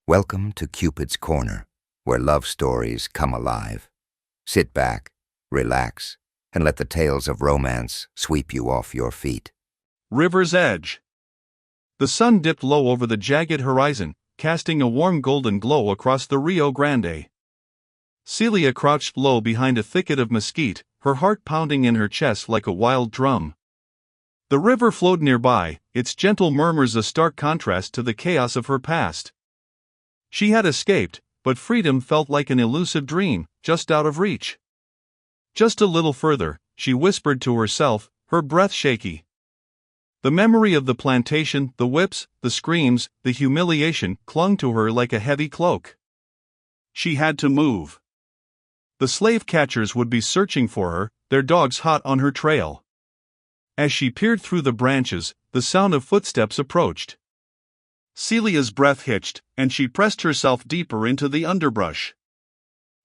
Welcome to Cupid's Corner, where love stories come alive. Sit back, relax, and let the tales of romance sweep you off your feet. River's Edge. The sun dipped low over the jagged horizon, casting a warm golden glow across the Rio Grande. Celia crouched low behind a thicket of mesquite, her heart pounding in her chest like a wild drum. The river flowed nearby, its gentle murmurs a stark contrast to the chaos of her past. She had escaped, but freedom felt like an elusive dream, just out of reach. Just a little further, she whispered to herself, her breath shaky. The memory of the plantation, the whips, the screams, the humiliation clung to her like a heavy cloak. She had to move. The slave catchers would be searching for her, their dogs hot on her trail. As she peered through the branches, the sound of footsteps approached. Celia's breath hitched, and she pressed herself deeper into the underbrush.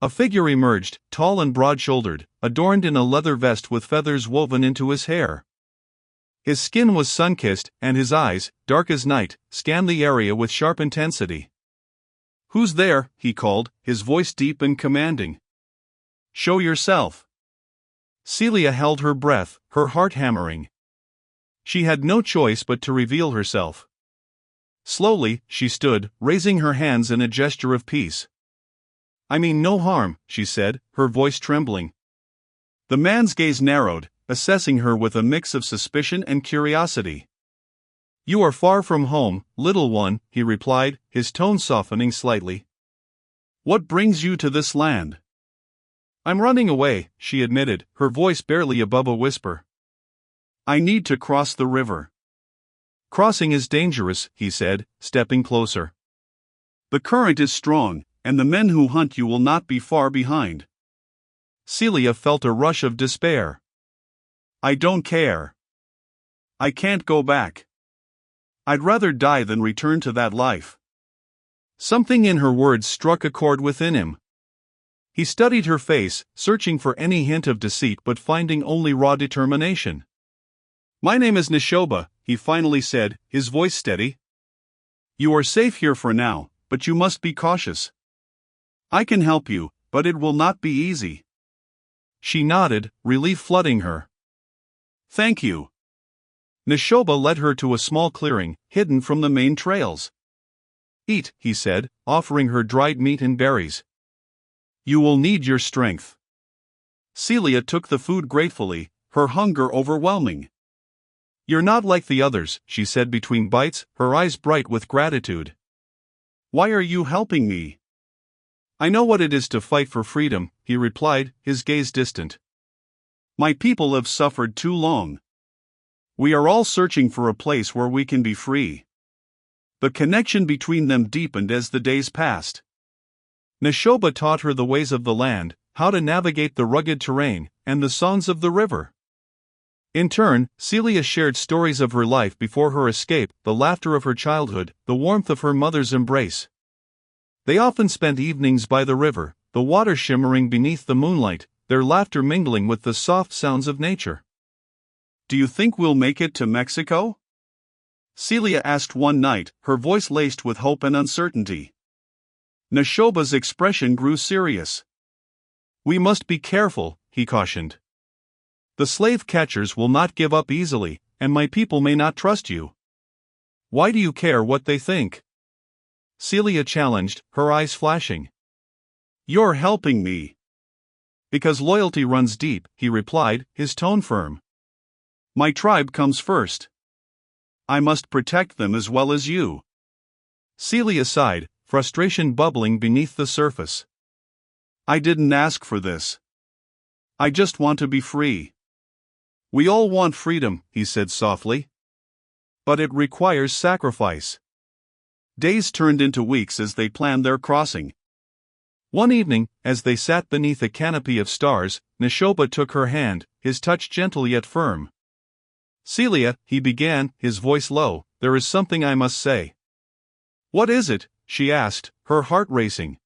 A figure emerged, tall and broad-shouldered, adorned in a leather vest with feathers woven into his hair. His skin was sun-kissed, and his eyes, dark as night, scanned the area with sharp intensity. "Who's there?" he called, his voice deep and commanding. "Show yourself." Celia held her breath, her heart hammering. She had no choice but to reveal herself. Slowly, she stood, raising her hands in a gesture of peace. "I mean no harm," she said, her voice trembling. The man's gaze narrowed, assessing her with a mix of suspicion and curiosity. "You are far from home, little one," he replied, his tone softening slightly. "What brings you to this land?" "I'm running away," she admitted, her voice barely above a whisper. "I need to cross the river." "Crossing is dangerous," he said, stepping closer. "The current is strong, and the men who hunt you will not be far behind." Celia felt a rush of despair. "I don't care. I can't go back. I'd rather die than return to that life." Something in her words struck a chord within him. He studied her face, searching for any hint of deceit but finding only raw determination. "My name is Neshoba," he finally said, his voice steady. "You are safe here for now, but you must be cautious. I can help you, but it will not be easy." She nodded, relief flooding her. "Thank you." Neshoba led her to a small clearing, hidden from the main trails. "Eat," he said, offering her dried meat and berries. "You will need your strength." Celia took the food gratefully, her hunger overwhelming. "You're not like the others," she said between bites, her eyes bright with gratitude. "Why are you helping me?" "I know what it is to fight for freedom," he replied, his gaze distant. "My people have suffered too long. We are all searching for a place where we can be free." The connection between them deepened as the days passed. Neshoba taught her the ways of the land, how to navigate the rugged terrain, and the songs of the river. In turn, Celia shared stories of her life before her escape, the laughter of her childhood, the warmth of her mother's embrace. They often spent evenings by the river, the water shimmering beneath the moonlight, their laughter mingling with the soft sounds of nature. "Do you think we'll make it to Mexico?" Celia asked one night, her voice laced with hope and uncertainty. Neshoba's expression grew serious. "We must be careful," he cautioned. "The slave catchers will not give up easily, and my people may not trust you." "Why do you care what they think?" Celia challenged, her eyes flashing. "You're helping me." "Because loyalty runs deep," he replied, his tone firm. "My tribe comes first. I must protect them as well as you." Celia sighed, frustration bubbling beneath the surface. "I didn't ask for this. I just want to be free." "We all want freedom," he said softly. "But it requires sacrifice." Days turned into weeks as they planned their crossing. One evening, as they sat beneath a canopy of stars, Neshoba took her hand, his touch gentle yet firm. "Celia," he began, his voice low, "there is something I must say." "What is it?" she asked, her heart racing.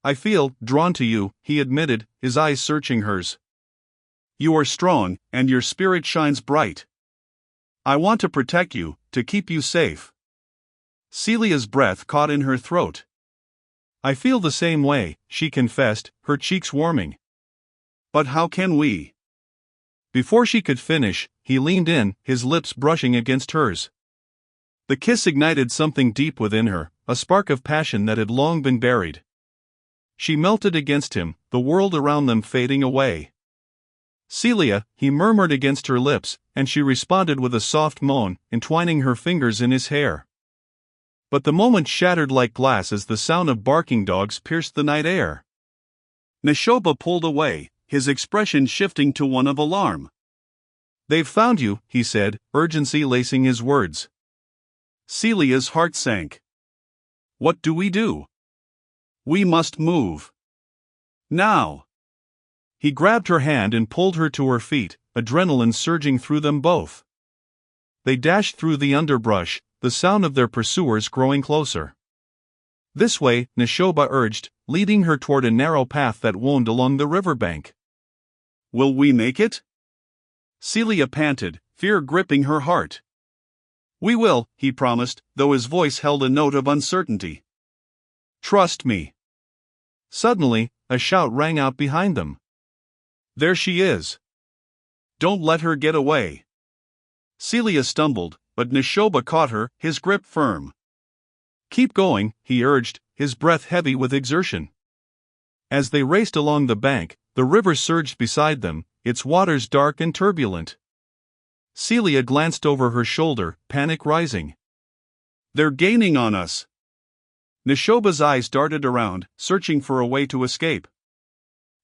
"I feel drawn to you," he admitted, his eyes searching hers. "You are strong, and your spirit shines bright. I want to protect you, to keep you safe." Celia's breath caught in her throat. I feel the same way, she confessed, her cheeks warming. But how can we? Before she could finish, he leaned in, his lips brushing against hers. The kiss ignited something deep within her, a spark of passion that had long been buried. She melted against him, the world around them fading away. Celia, he murmured against her lips, and she responded with a soft moan, entwining her fingers in his hair. But the moment shattered like glass as the sound of barking dogs pierced the night air. Neshoba pulled away, his expression shifting to one of alarm. They've found you, he said, urgency lacing his words. Celia's heart sank. What do we do? We must move. Now. He grabbed her hand and pulled her to her feet, adrenaline surging through them both. They dashed through the underbrush, the sound of their pursuers growing closer. This way, Neshoba urged, leading her toward a narrow path that wound along the riverbank. Will we make it? Celia panted, fear gripping her heart. We will, he promised, though his voice held a note of uncertainty. Trust me. Suddenly, a shout rang out behind them. There she is. Don't let her get away. Celia stumbled, but Neshoba caught her, his grip firm. Keep going, he urged, his breath heavy with exertion. As they raced along the bank, the river surged beside them, its waters dark and turbulent. Celia glanced over her shoulder, panic rising. They're gaining on us. Neshoba's eyes darted around, searching for a way to escape.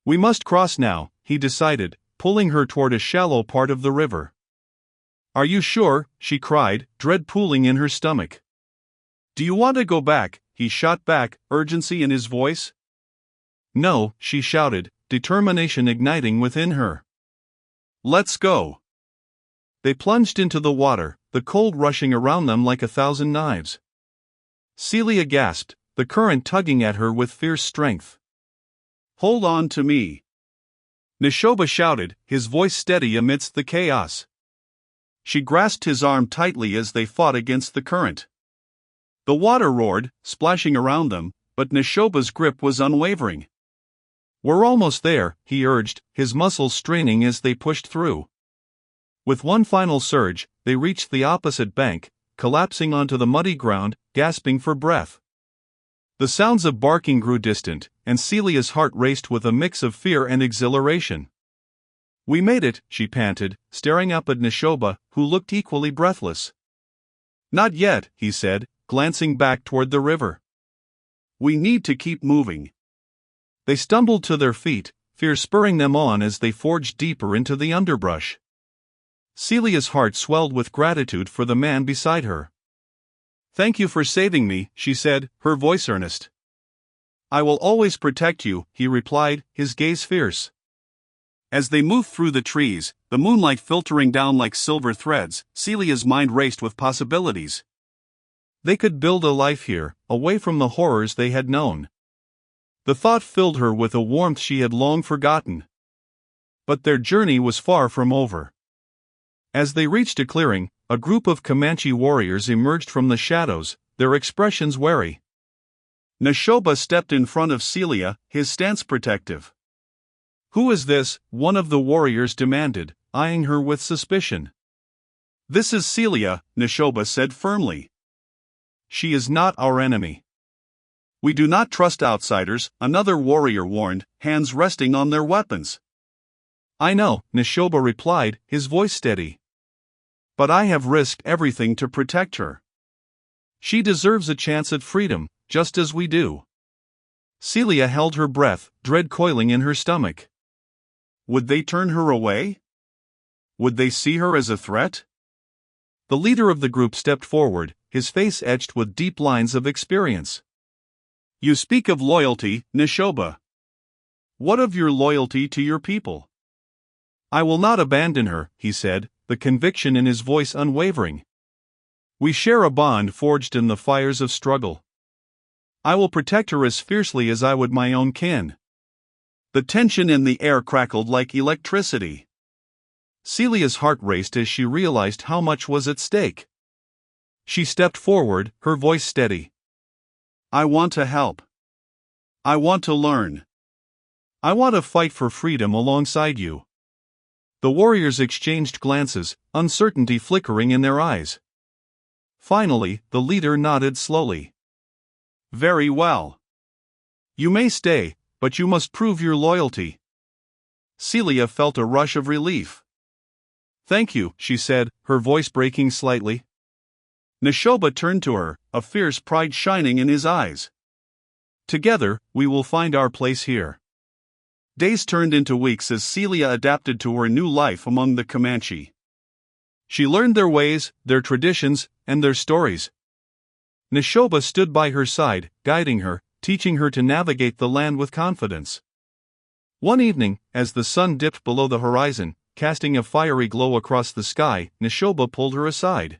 We must cross now, he decided, pulling her toward a shallow part of the river. Are you sure? She cried, dread pooling in her stomach. Do you want to go back? He shot back, urgency in his voice. No, she shouted, determination igniting within her. Let's go. They plunged into the water, the cold rushing around them like 1,000 knives. Celia gasped, the current tugging at her with fierce strength. Hold on to me. Neshoba shouted, his voice steady amidst the chaos. She grasped his arm tightly as they fought against the current. The water roared, splashing around them, but Neshoba's grip was unwavering. We're almost there, he urged, his muscles straining as they pushed through. With one final surge, they reached the opposite bank, collapsing onto the muddy ground, gasping for breath. The sounds of barking grew distant, and Celia's heart raced with a mix of fear and exhilaration. We made it, she panted, staring up at Neshoba, who looked equally breathless. Not yet, he said, glancing back toward the river. We need to keep moving. They stumbled to their feet, fear spurring them on as they forged deeper into the underbrush. Celia's heart swelled with gratitude for the man beside her. Thank you for saving me, she said, her voice earnest. I will always protect you, he replied, his gaze fierce. As they moved through the trees, the moonlight filtering down like silver threads, Celia's mind raced with possibilities. They could build a life here, away from the horrors they had known. The thought filled her with a warmth she had long forgotten. But their journey was far from over. As they reached a clearing, a group of Comanche warriors emerged from the shadows, their expressions wary. Neshoba stepped in front of Celia, his stance protective. Who is this? One of the warriors demanded, eyeing her with suspicion. This is Celia, Neshoba said firmly. She is not our enemy. We do not trust outsiders, another warrior warned, hands resting on their weapons. I know, Neshoba replied, his voice steady. But I have risked everything to protect her. She deserves a chance at freedom, just as we do. Celia held her breath, dread coiling in her stomach. Would they turn her away? Would they see her as a threat? The leader of the group stepped forward, his face etched with deep lines of experience. You speak of loyalty, Neshoba. What of your loyalty to your people? I will not abandon her, he said, the conviction in his voice unwavering. We share a bond forged in the fires of struggle. I will protect her as fiercely as I would my own kin. The tension in the air crackled like electricity. Celia's heart raced as she realized how much was at stake. She stepped forward, her voice steady. I want to help. I want to learn. I want to fight for freedom alongside you. The warriors exchanged glances, uncertainty flickering in their eyes. Finally, the leader nodded slowly. Very well. You may stay, but you must prove your loyalty. Celia felt a rush of relief. Thank you, she said, her voice breaking slightly. Neshoba turned to her, a fierce pride shining in his eyes. Together, we will find our place here. Days turned into weeks as Celia adapted to her new life among the Comanche. She learned their ways, their traditions, and their stories. Neshoba stood by her side, guiding her, teaching her to navigate the land with confidence. One evening, as the sun dipped below the horizon, casting a fiery glow across the sky, Neshoba pulled her aside.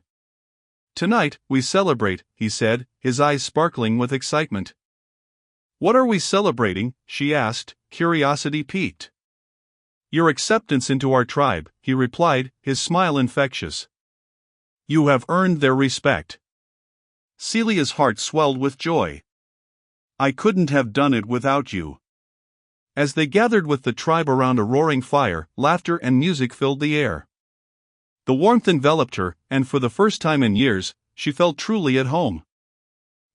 Tonight, we celebrate, he said, his eyes sparkling with excitement. What are we celebrating? She asked, curiosity piqued. Your acceptance into our tribe, he replied, his smile infectious. You have earned their respect. Celia's heart swelled with joy. I couldn't have done it without you. As they gathered with the tribe around a roaring fire, laughter and music filled the air. The warmth enveloped her, and for the first time in years, she felt truly at home.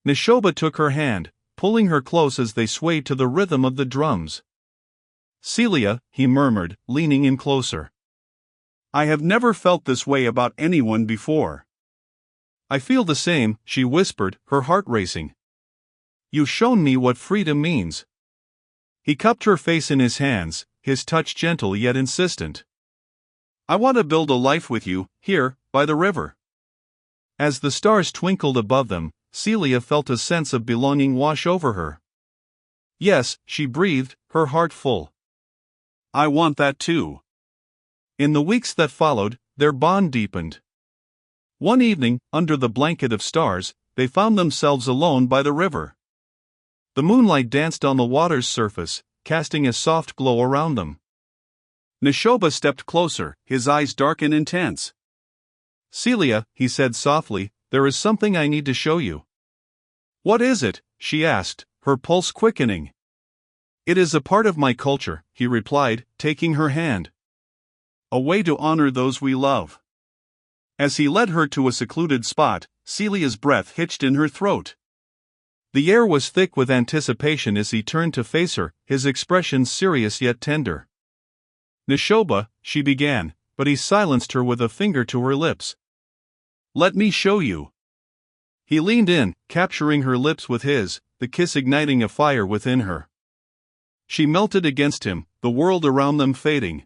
Neshoba took her hand, pulling her close as they swayed to the rhythm of the drums. Celia, he murmured, leaning in closer. I have never felt this way about anyone before. I feel the same, she whispered, her heart racing. You've shown me what freedom means. He cupped her face in his hands, his touch gentle yet insistent. I want to build a life with you, here, by the river. As the stars twinkled above them, Celia felt a sense of belonging wash over her. Yes, she breathed, her heart full. I want that too. In the weeks that followed, their bond deepened. One evening, under the blanket of stars, they found themselves alone by the river. The moonlight danced on the water's surface, casting a soft glow around them. Neshoba stepped closer, his eyes dark and intense. Celia, he said softly, there is something I need to show you. What is it? She asked, her pulse quickening. It is a part of my culture, he replied, taking her hand. A way to honor those we love. As he led her to a secluded spot, Celia's breath hitched in her throat. The air was thick with anticipation as he turned to face her, his expression serious yet tender. Neshoba, she began, but he silenced her with a finger to her lips. Let me show you. He leaned in, capturing her lips with his, the kiss igniting a fire within her. She melted against him, the world around them fading.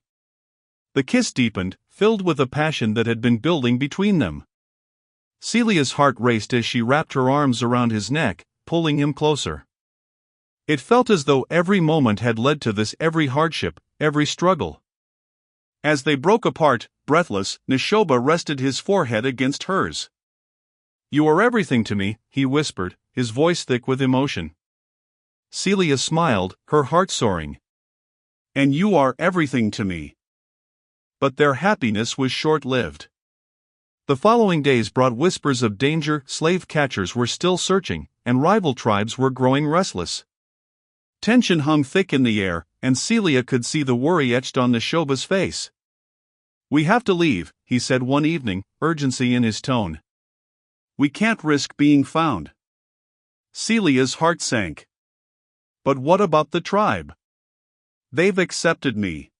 The kiss deepened, filled with a passion that had been building between them. Celia's heart raced as she wrapped her arms around his neck, pulling him closer. It felt as though every moment had led to this, every hardship, every struggle. As they broke apart, breathless, Neshoba rested his forehead against hers. You are everything to me, he whispered, his voice thick with emotion. Celia smiled, her heart soaring. And you are everything to me. But their happiness was short-lived. The following days brought whispers of danger, slave catchers were still searching, and rival tribes were growing restless. Tension hung thick in the air, and Celia could see the worry etched on Neshoba's face. We have to leave, he said one evening, urgency in his tone. We can't risk being found. Celia's heart sank. But what about the tribe? They've accepted me.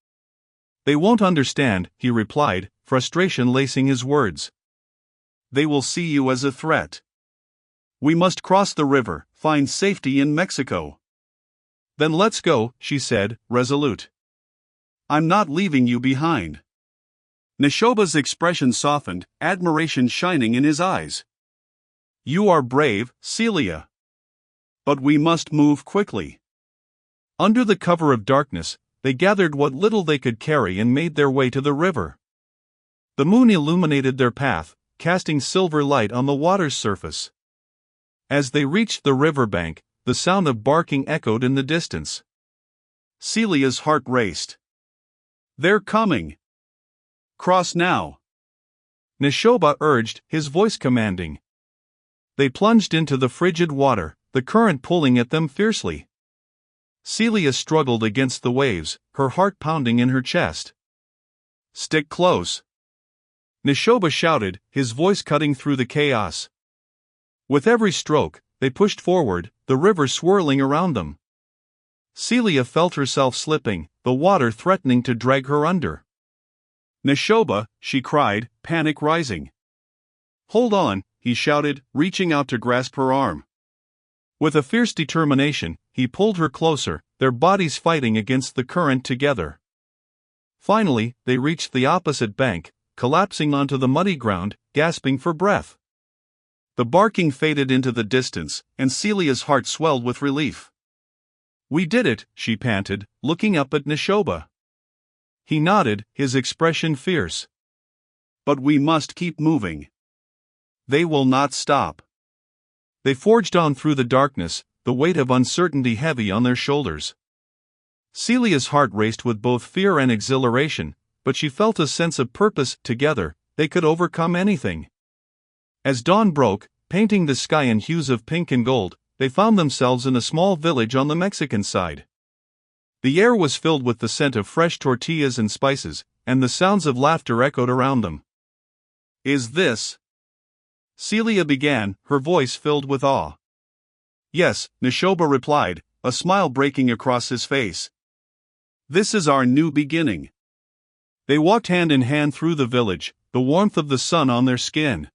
They won't understand, he replied, frustration lacing his words. They will see you as a threat. We must cross the river, find safety in Mexico. Then let's go, she said, resolute. I'm not leaving you behind. Neshoba's expression softened, admiration shining in his eyes. You are brave, Celia. But we must move quickly. Under the cover of darkness, they gathered what little they could carry and made their way to the river. The moon illuminated their path, casting silver light on the water's surface. As they reached the riverbank, the sound of barking echoed in the distance. Celia's heart raced. They're coming. Cross now. Neshoba urged, his voice commanding. They plunged into the frigid water, the current pulling at them fiercely. Celia struggled against the waves, her heart pounding in her chest. "Stick close," Neshoba shouted, his voice cutting through the chaos. With every stroke, they pushed forward, the river swirling around them. Celia felt herself slipping, the water threatening to drag her under. "Neshoba," she cried, panic rising. "Hold on," he shouted, reaching out to grasp her arm. With a fierce determination, he pulled her closer, their bodies fighting against the current together. Finally, they reached the opposite bank, collapsing onto the muddy ground, gasping for breath. The barking faded into the distance, and Celia's heart swelled with relief. "We did it," she panted, looking up at Neshoba. He nodded, his expression fierce. "But we must keep moving. They will not stop." They forged on through the darkness, the weight of uncertainty heavy on their shoulders. Celia's heart raced with both fear and exhilaration, but she felt a sense of purpose. Together, they could overcome anything. As dawn broke, painting the sky in hues of pink and gold, they found themselves in a small village on the Mexican side. The air was filled with the scent of fresh tortillas and spices, and the sounds of laughter echoed around them. "Is this?" Celia began, her voice filled with awe. "Yes," Neshoba replied, a smile breaking across his face. "This is our new beginning." They walked hand in hand through the village, the warmth of the sun on their skin.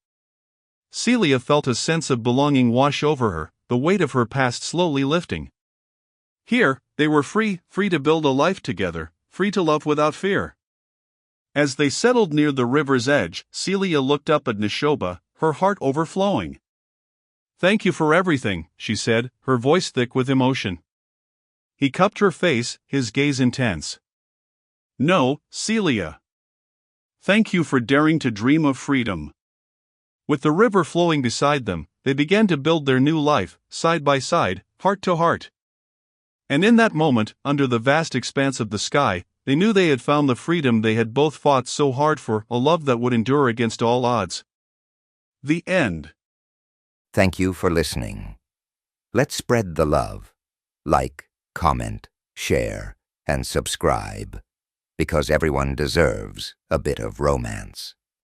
Celia felt a sense of belonging wash over her, the weight of her past slowly lifting. Here, they were free to build a life together, free to love without fear. As they settled near the river's edge, Celia looked up at Neshoba, her heart overflowing. "Thank you for everything," she said, her voice thick with emotion. He cupped her face, his gaze intense. "No, Celia. Thank you for daring to dream of freedom." With the river flowing beside them, they began to build their new life, side by side, heart to heart. And in that moment, under the vast expanse of the sky, they knew they had found the freedom they had both fought so hard for, a love that would endure against all odds. The end. Thank you for listening. Let's spread the love. Like, comment, share, and subscribe. Because everyone deserves a bit of romance.